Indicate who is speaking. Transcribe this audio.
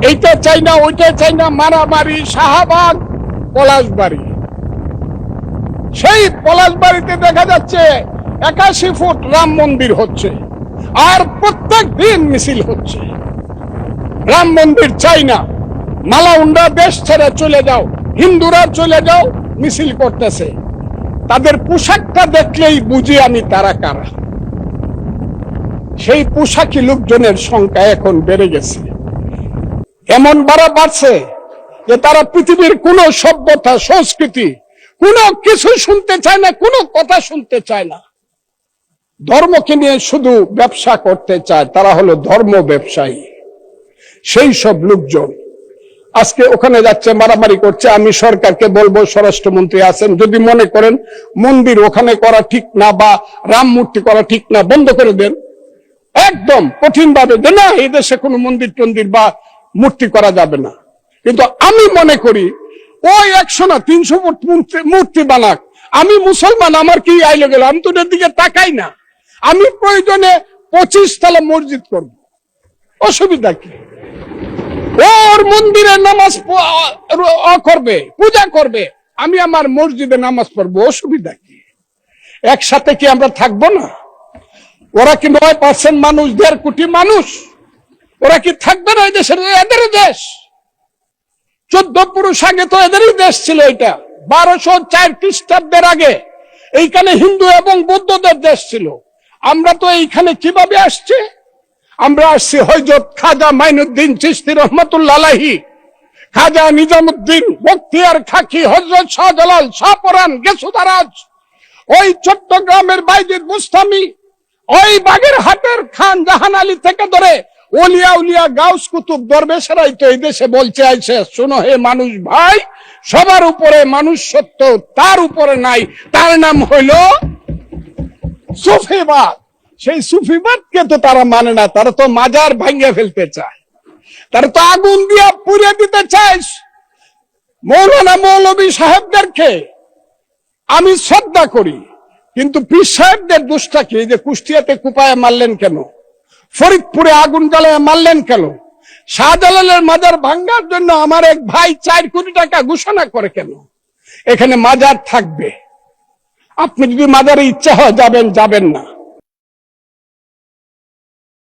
Speaker 1: এইটা চাই না, ওইটা চাই না, মারামারি, শাহবাগ, পলাশবাড়ি। সেই পলাশবাড়িতে দেখা যাচ্ছে 81 ফুট রাম মন্দির হচ্ছে, আর প্রত্যেক দিন মিছিল হচ্ছে। রাম মন্দির চাই না, মালাউন্ডা দেশ ছেড়ে চলে যাও, হিন্দুরা চলে যাও, মিছিল করতেছে। তাদের পোশাকটা দেখলেই বুঝি আমি তারা কারা। সেই পোশাকি লোকজনের সংখ্যা এখন বেড়ে গেছে, এমন বাড়ছে যে তারা পৃথিবীর কোন সভ্যতা, সংস্কৃতি, কোনো কিছু শুনতে চায় না, কোনো কথা শুনতে চায় না। ধর্মকে নিয়ে শুধু ব্যবসা করতে চায়, তারা হলো ধর্ম ব্যবসায়ী। সেই সব লোকজন আজকে ওখানে যাচ্ছে, মারামারি করছে। আমি সরকারকে বলবো, স্বরাষ্ট্রমন্ত্রী আছেন, যদি মনে করেন মন্দির ওখানে করা ঠিক না বা রাম মূর্তি করা ঠিক না, বন্ধ করে দেন, একদম কঠিন ভাবে দেন, না এই দেশে কোনো মন্দির টন্দির বা মূর্তি করা যাবে না। কিন্তু আমি মনে করি ওই 100 না 300 ফুট মূর্তি বানাক, আমি মুসলমান, আমার কি আইলে গেল, আমি তো ওদের দিকে তাকাই না। আমি প্রয়োজনে 25 তলা মসজিদ করব, অসুবিধা কি? ওর মন্দিরে নামাজ করবে, পূজা করবে, আমি আমার মসজিদে নামাজ পড়বো, অসুবিধা কি? একসাথে কি আমরা থাকবো না? ওরা কি 9% মানুষ, 1.5 কোটি মানুষ, ওরা কি থাকবে না? এই দেশের, এদের দেশ। 14 পুরুষ আগে তো এদেরই দেশ ছিল। এটা 1204 খ্রিস্টাব্দের আগে এইখানে হিন্দু এবং বৌদ্ধদের দেশ ছিল। আমরা তো এইখানে কিভাবে আসছি? আমরা আসছি হযরত খাজা মাইনুদ্দিন চিশতি রহমাতুল্লাহ আলাইহি, খাজা নিজামুদ্দিন বখতিয়ার খাকি, হযরত শাহজালাল, শাহপরান, গেসুদারাজ, ওই চট্টগ্রামের বাইজিদ বুস্তামি, ওই বাগেরহাটের খান জাহান আলী থেকে ধরে ওলিয়া উলিয়া গাউস কুতুব দরবেশেরাই তো এই দেশে বলছে আইছে, শোনো হে মানুষ ভাই, সবার উপরে মানুষ সত্য, তার উপরে নাই, তার নাম হইল সুফিবাদ। সেই সুফিবাদকে তো তারা মানে না, তারা তো মাজার ভাঙিয়ে ফেলতে চায়, তারা তো আগুন দিয়া পুড়িয়ে দিতে চায়। মৌলানা মৌলভী সাহেবদেরকে আমি শ্রদ্ধা করি, কিন্তু পীর সাহেবদের দোষটা কি? যে কুষ্টিয়াতে কুপায় মারলেন কেন? ফরিদপুরে আগুন জ্বালায় মারলেন কেন? শাহজালালের মাজার ভাঙ্গার জন্য আমার এক ভাই 4 কোটি টাকা ঘোষণা করে কেন? এখানে মাজার থাকবে, আপনি যদি মাজারে ইচ্ছা হয় যাবেন, যাবেন না।